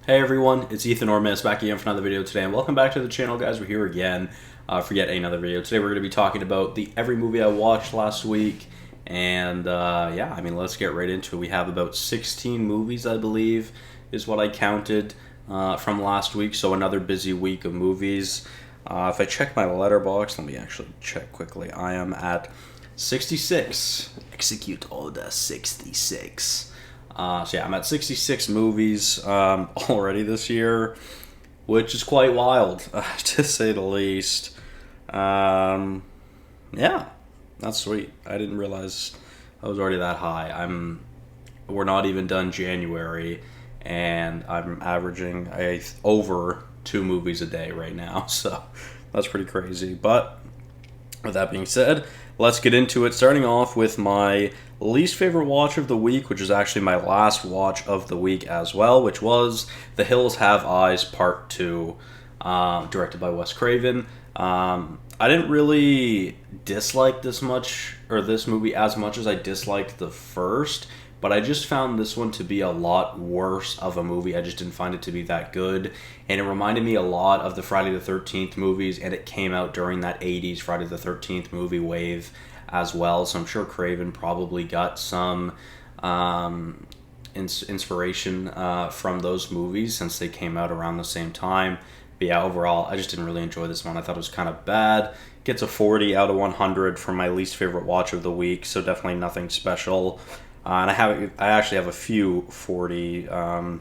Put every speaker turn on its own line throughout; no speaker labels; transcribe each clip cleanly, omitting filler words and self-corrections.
Hey everyone, it's Ethan or Miist back again for another video today, and welcome back to the channel, guys. We're here again for yet another video. Today we're going to be talking about every movie I watched last week, and yeah, I mean, let's get right into it. We have about 16 movies, I believe, is what I counted from last week, so another busy week of movies. If I check my letterbox, let me actually check quickly. I am at 66. Execute order 66. So yeah, I'm at 66 movies already this year, which is quite wild, to say the least. Yeah, that's sweet. I didn't realize I was already that high. We're not even done January, and I'm averaging over 2 movies a day right now, so that's pretty crazy. But with that being said, let's get into it, starting off with my least favorite watch of the week, which is actually my last watch of the week as well, which was The Hills Have Eyes Part 2, directed by Wes Craven. I didn't really dislike this movie as much as I disliked the first, but I just found this one to be a lot worse of a movie. I just didn't find it to be that good, and it reminded me a lot of the Friday the 13th movies, and it came out during that 80s Friday the 13th movie wave as well, so I'm sure Craven probably got some inspiration from those movies since they came out around the same time. But yeah, overall, I just didn't really enjoy this one. I thought it was kind of bad. Gets a 40 out of 100 for my least favorite watch of the week, so definitely nothing special. And I actually have a few 40 for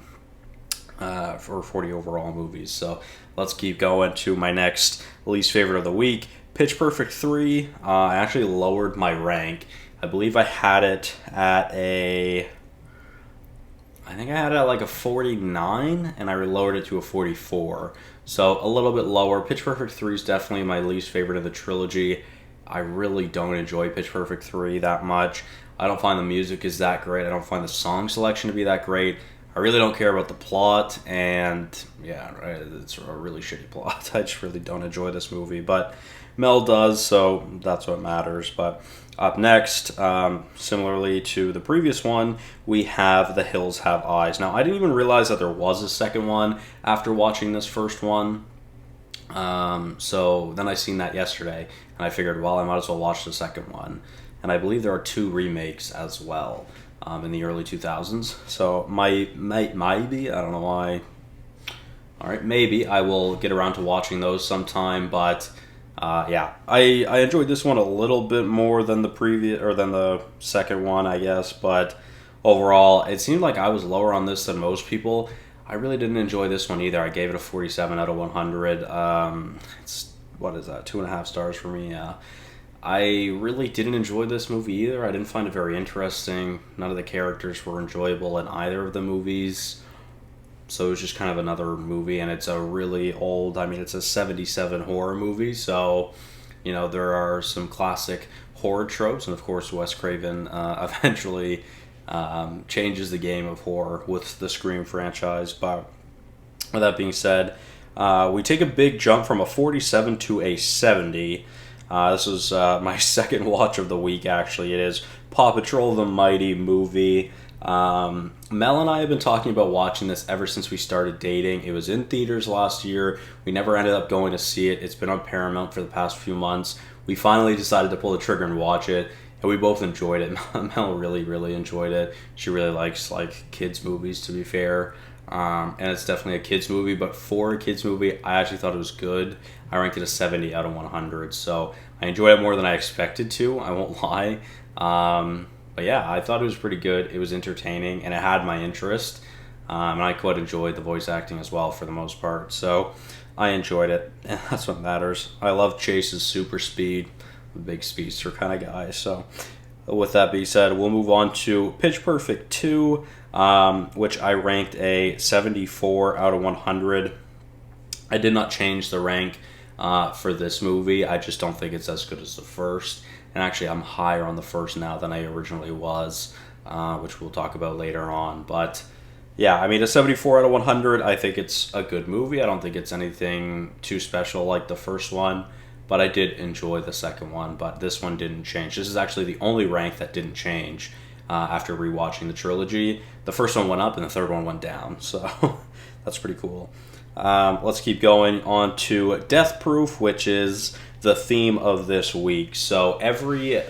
40 overall movies. So let's keep going to my next least favorite of the week. Pitch Perfect 3, I actually lowered my rank. I believe I had it at like a 49, and I lowered it to a 44. So a little bit lower. Pitch Perfect 3 is definitely my least favorite of the trilogy. I really don't enjoy Pitch Perfect 3 that much. I don't find the music is that great. I don't find the song selection to be that great. I really don't care about the plot, and yeah, it's a really shitty plot. I just really don't enjoy this movie, but Mel does, so that's what matters. But up next, similarly to the previous one, we have The Hills Have Eyes. Now, I didn't even realize that there was a second one after watching this first one. So then I seen that yesterday, and I figured, well, I might as well watch the second one. And I believe there are 2 remakes as well in the early 2000s. So maybe, I don't know why. All right, maybe I will get around to watching those sometime, but yeah, I enjoyed this one a little bit more than the second one, I guess. But overall, it seemed like I was lower on this than most people. I really didn't enjoy this one either. I gave it a 47 out of 100. What is that? 2.5 stars for me. Yeah. I really didn't enjoy this movie either. I didn't find it very interesting. None of the characters were enjoyable in either of the movies. So it was just kind of another movie, and it's a really old, it's a 77 horror movie, so, there are some classic horror tropes, and of course Wes Craven eventually changes the game of horror with the Scream franchise. But with that being said, we take a big jump from a 47 to a 70. This was my second watch of the week, actually. It is Paw Patrol the Mighty Movie. Mel and I have been talking about watching this ever since we started dating. It was in theaters last year. We never ended up going to see it. It's been on Paramount for the past few months. We finally decided to pull the trigger and watch it, and we both enjoyed it. Mel really, really enjoyed it. She really likes kids movies, to be fair. And it's definitely a kids movie, but for a kids movie, I actually thought it was good. I ranked it a 70 out of 100, so I enjoyed it more than I expected to, I won't lie. But yeah, I thought it was pretty good. It was entertaining, and it had my interest. And I quite enjoyed the voice acting as well for the most part. So I enjoyed it, and that's what matters. I love Chase's super speed. I'm a big speedster kind of guy. So with that being said, we'll move on to Pitch Perfect 2, which I ranked a 74 out of 100. I did not change the rank for this movie. I just don't think it's as good as the first. And actually, I'm higher on the first now than I originally was, which we'll talk about later on. But yeah, a 74 out of 100, I think it's a good movie. I don't think it's anything too special like the first one, but I did enjoy the second one, but this one didn't change. This is actually the only rank that didn't change. after rewatching the trilogy. The first one went up and the third one went down, so that's pretty cool. Let's keep going on to Death Proof, which is the theme of this week. So every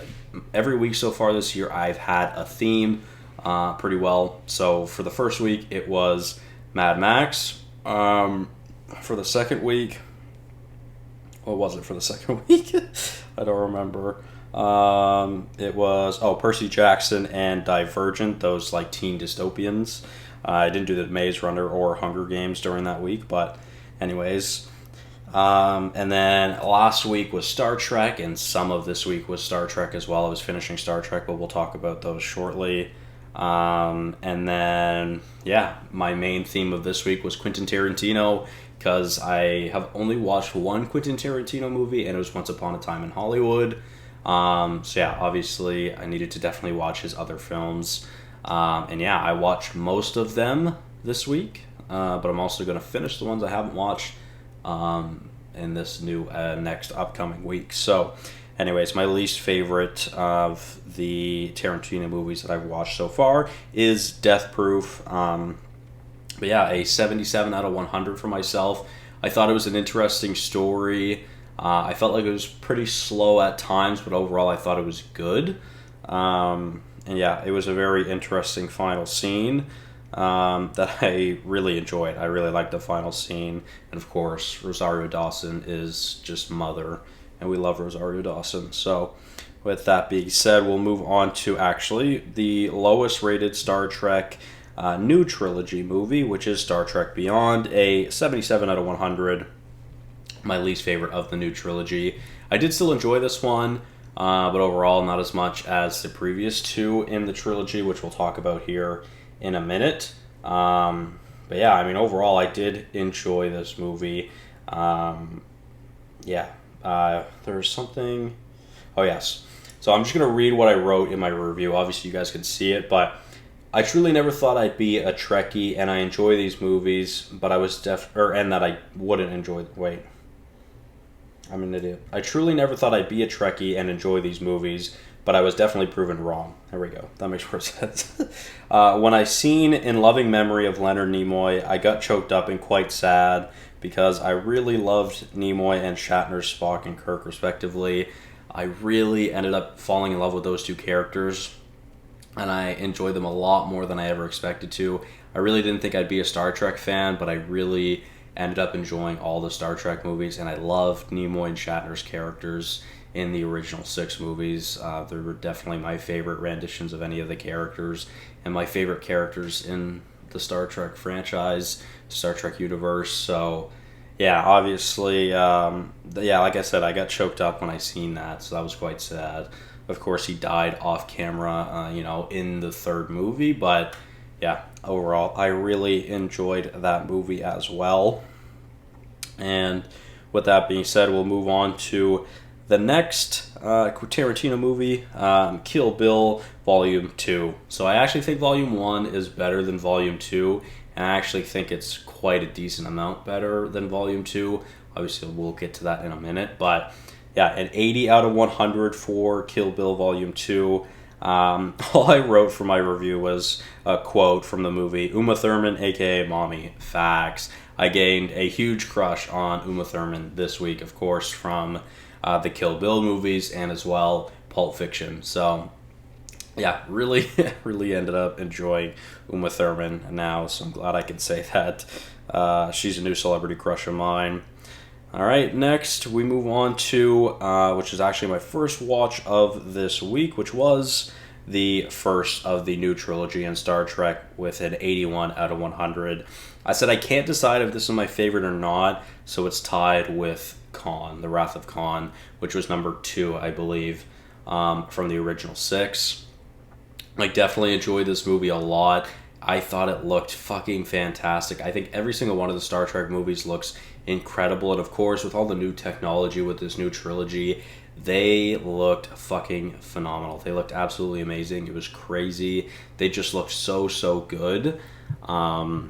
week so far this year, I've had a theme pretty well. So for the first week, it was Mad Max. For the second week, what was it for the second week? I don't remember. It was Percy Jackson and Divergent, those like teen dystopians. I didn't do the Maze Runner or Hunger Games during that week, but anyways. And then last week was Star Trek, and some of this week was Star Trek as well. I was finishing Star Trek, but we'll talk about those shortly. And then, my main theme of this week was Quentin Tarantino, because I have only watched one Quentin Tarantino movie, and it was Once Upon a Time in Hollywood. Obviously, I needed to definitely watch his other films. I watched most of them this week, but I'm also going to finish the ones I haven't watched in this new next upcoming week. So, anyways, my least favorite of the Tarantino movies that I've watched so far is Death Proof. A 77 out of 100 for myself. I thought it was an interesting story. I felt like it was pretty slow at times, but overall I thought it was good. It was a very interesting final scene that I really enjoyed. I really liked the final scene. And of course, Rosario Dawson is just mother, and we love Rosario Dawson. So with that being said, we'll move on to actually the lowest rated Star Trek new trilogy movie, which is Star Trek Beyond, a 77 out of 100. My least favorite of the new trilogy. I did still enjoy this one, but overall not as much as the previous 2 in the trilogy, which we'll talk about here in a minute. Overall I did enjoy this movie. There's something... Oh, yes. So I'm just going to read what I wrote in my review. Obviously, you guys can see it, but I truly never thought I'd be a Trekkie, and I enjoy these movies, but I was and that I wouldn't enjoy... Wait. I'm an idiot. I truly never thought I'd be a Trekkie and enjoy these movies, but I was definitely proven wrong. There we go. That makes more sense. When I seen In Loving Memory of Leonard Nimoy, I got choked up and quite sad because I really loved Nimoy and Shatner's Spock and Kirk, respectively. I really ended up falling in love with those 2 characters, and I enjoyed them a lot more than I ever expected to. I really didn't think I'd be a Star Trek fan, but I really ended up enjoying all the Star Trek movies, and I loved Nimoy and Shatner's characters in the original 6 movies. They were definitely my favorite renditions of any of the characters, and my favorite characters in the Star Trek franchise, Star Trek universe. So, obviously, like I said, I got choked up when I seen that, so that was quite sad. Of course, he died off camera, in the 3rd movie, but overall, I really enjoyed that movie as well. And with that being said, we'll move on to the next Tarantino movie, Kill Bill Volume 2. So I actually think Volume 1 is better than Volume 2, and I actually think it's quite a decent amount better than Volume 2. Obviously, we'll get to that in a minute, but an 80 out of 100 for Kill Bill Volume 2. All I wrote for my review was a quote from the movie: Uma Thurman, aka Mommy, facts. I gained a huge crush on Uma Thurman this week, of course, from the Kill Bill movies and as well Pulp Fiction. So, really ended up enjoying Uma Thurman now, so I'm glad I can say that. She's a new celebrity crush of mine. Alright, next we move on to, which is actually my first watch of this week, which was the first of the new trilogy in Star Trek with an 81 out of 100. I said I can't decide if this is my favorite or not, so it's tied with Khan, The Wrath of Khan, which was number 2, I believe, from the original 6. I definitely enjoyed this movie a lot. I thought it looked fucking fantastic. I think every single one of the Star Trek movies looks incredible, and of course, with all the new technology with this new trilogy, they looked fucking phenomenal. They looked absolutely amazing. It was crazy. They just looked so good. I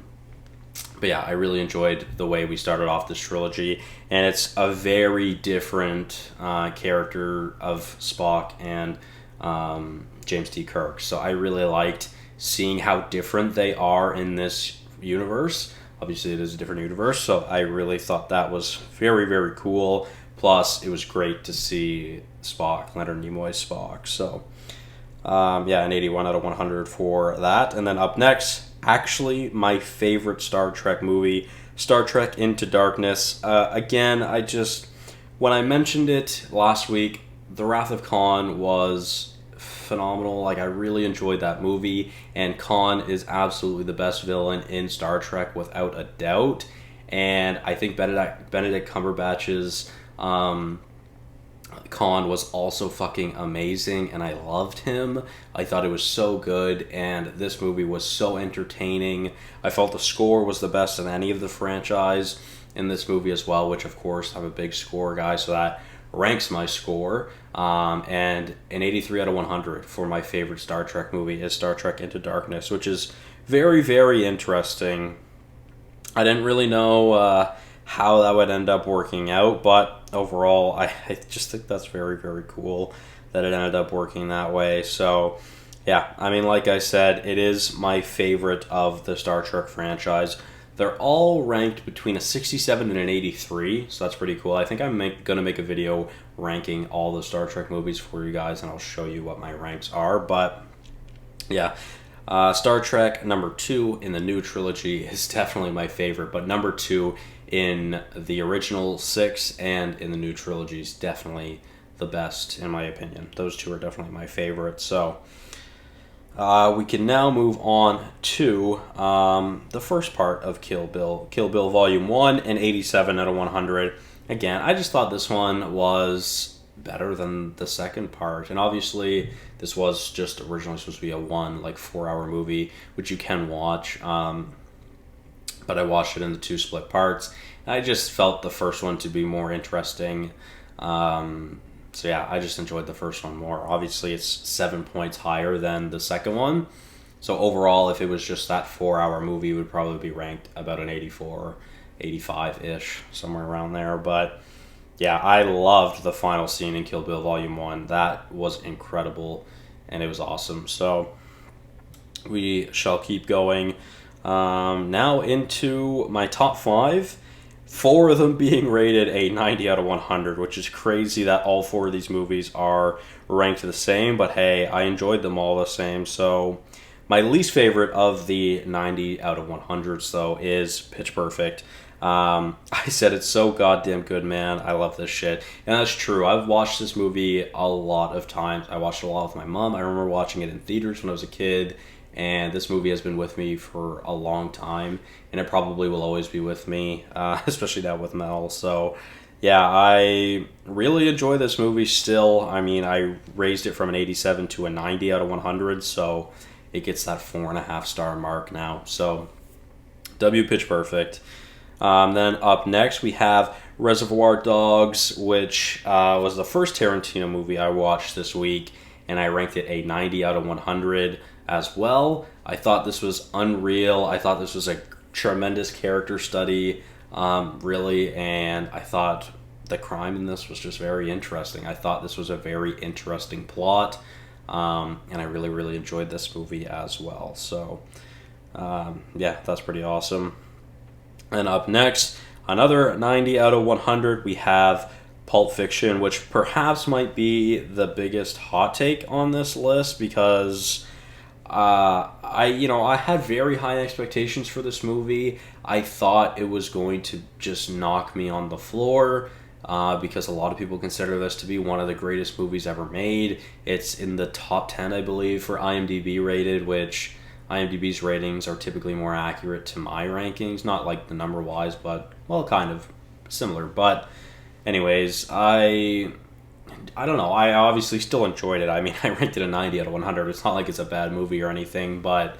really enjoyed the way we started off this trilogy, and it's a very different character of Spock and James T. Kirk. So I really liked seeing how different they are in this universe. Obviously, it is a different universe, so I really thought that was very, very cool. Plus, it was great to see Spock, Leonard Nimoy's Spock. So, yeah, an 81 out of 100 for that. And then up next, actually, my favorite Star Trek movie, Star Trek Into Darkness. Again, when I mentioned it last week, The Wrath of Khan was phenomenal. Like, I really enjoyed that movie, and Khan is absolutely the best villain in Star Trek without a doubt. And I think Benedict Cumberbatch's Khan was also fucking amazing, and I loved him. I thought it was so good, and this movie was so entertaining. I felt the score was the best in any of the franchise in this movie as well, which of course I'm a big score guy, so that ranks my score. And an 83 out of 100 for my favorite Star Trek movie is Star Trek Into Darkness, which is very, very interesting. I didn't really know how that would end up working out, but overall, I just think that's very, very cool that it ended up working that way. So, yeah, I mean, like I said, it is my favorite of the Star Trek franchise. They're all ranked between a 67 and an 83, so that's pretty cool. I think I'm going to make a video ranking all the Star Trek movies for you guys, and I'll show you what my ranks are. But, yeah, Star Trek number 2 in the new trilogy is definitely my favorite, but number 2 in the original 6 and in the new trilogy is definitely the best, in my opinion. Those two are definitely my favorites. So we can now move on to the first part of Kill Bill Volume 1, and 87 out of 100. Again, I just thought this one was better than the second part, and obviously this was just originally supposed to be a 4-hour movie, which you can watch, but I watched it in the 2 split parts. I just felt the first one to be more interesting. So yeah, I just enjoyed the first one more. Obviously, it's 7 points higher than the second one. So overall, if it was just that 4-hour movie, it would probably be ranked about an 84, 85-ish, somewhere around there. But yeah, I loved the final scene in Kill Bill Volume 1. That was incredible, and it was awesome. So we shall keep going. Now into my top 5. 4 of them being rated a 90 out of 100, which is crazy that all 4 of these movies are ranked the same, but hey, I enjoyed them all the same. So my least favorite of the 90 out of 100s, though, is Pitch Perfect. I said it's so goddamn good, man. I love this shit. And that's true. I've watched this movie a lot of times. I watched it a lot with my mom. I remember watching it in theaters when I was a kid. And this movie has been with me for a long time, and it probably will always be with me, especially now with Mel. So, yeah, I really enjoy this movie still. I mean, I raised it from an 87 to a 90 out of 100, so it gets that 4.5-star mark now. So, Pitch Perfect. Then up next, we have Reservoir Dogs, which was the first Tarantino movie I watched this week, and I ranked it a 90 out of 100. As well. I thought this was unreal. I thought this was a tremendous character study, really, and I thought the crime in this was just very interesting. I thought this was a very interesting plot, and I really, really enjoyed this movie as well. So, yeah, that's pretty awesome. And up next, another 90 out of 100, we have Pulp Fiction, which perhaps might be the biggest hot take on this list because I had very high expectations for this movie. I thought it was going to just knock me on the floor because a lot of people consider this to be one of the greatest movies ever made. It's in the top 10, I believe, for IMDb rated, which IMDb's ratings are typically more accurate to my rankings. Not like the number-wise, but, well, kind of similar. But anyways, I don't know. I obviously still enjoyed it. I mean, I ranked it a 90 out of 100. It's not like it's a bad movie or anything, but,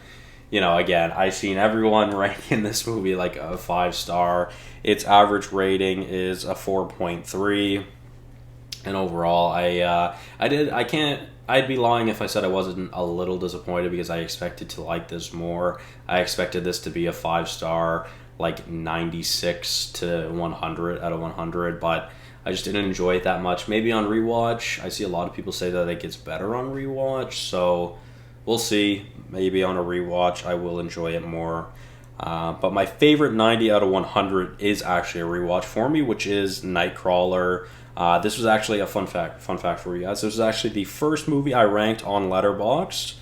again, I've seen everyone ranking this movie like a 5-star. Its average rating is a 4.3, and overall, I'd be lying if I said I wasn't a little disappointed because I expected to like this more. I expected this to be a 5-star, like 96 to 100 out of 100, but I just didn't enjoy it that much. Maybe on rewatch, I see a lot of people say that it gets better on rewatch, so we'll see. Maybe on a rewatch, I will enjoy it more. But my favorite 90 out of 100 is actually a rewatch for me, which is Nightcrawler. This was actually a fun fact for you guys. This was actually the first movie I ranked on Letterboxd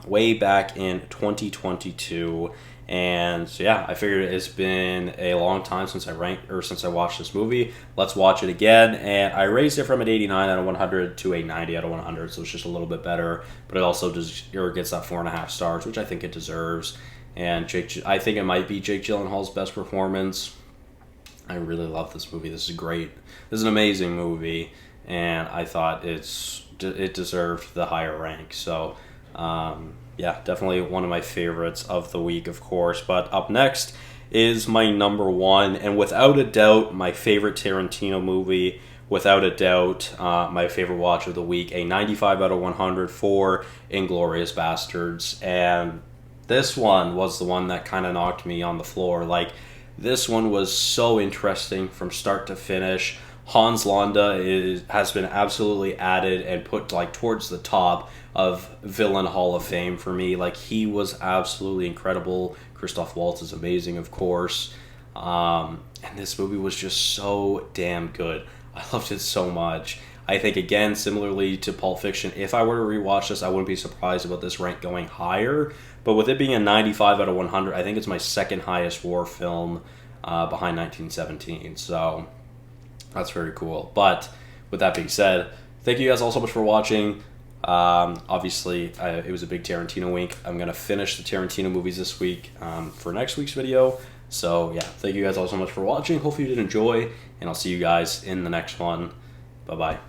way back in 2022. And so yeah, I figured it's been a long time since I watched this movie. Let's watch it again, and I raised it from an 89 out of 100 to a 90 out of 100, so it's just a little bit better. But it also gets that 4.5 stars, which I think it deserves. And I think it might be Jake Gyllenhaal's best performance. I really love this movie. This is great. This is an amazing movie, and I thought it deserved the higher rank. So. Yeah, definitely one of my favorites of the week, of course. But up next is my number one, and without a doubt, my favorite Tarantino movie. Without a doubt, my favorite watch of the week, a 95 out of 100 for Inglourious Bastards. And this one was the one that kind of knocked me on the floor. Like, this one was so interesting from start to finish. Hans Landa has been absolutely added and put like towards the top of Villain Hall of Fame for me. Like, he was absolutely incredible. Christoph Waltz is amazing, of course. And this movie was just so damn good. I loved it so much. I think, again, similarly to Pulp Fiction, if I were to rewatch this, I wouldn't be surprised about this rank going higher. But with it being a 95 out of 100, I think it's my second highest war film behind 1917. So that's very cool. But with that being said, thank you guys all so much for watching. Obviously, it was a big Tarantino week. I'm going to finish the Tarantino movies this week for next week's video. So, yeah, thank you guys all so much for watching. Hopefully you did enjoy, and I'll see you guys in the next one. Bye-bye.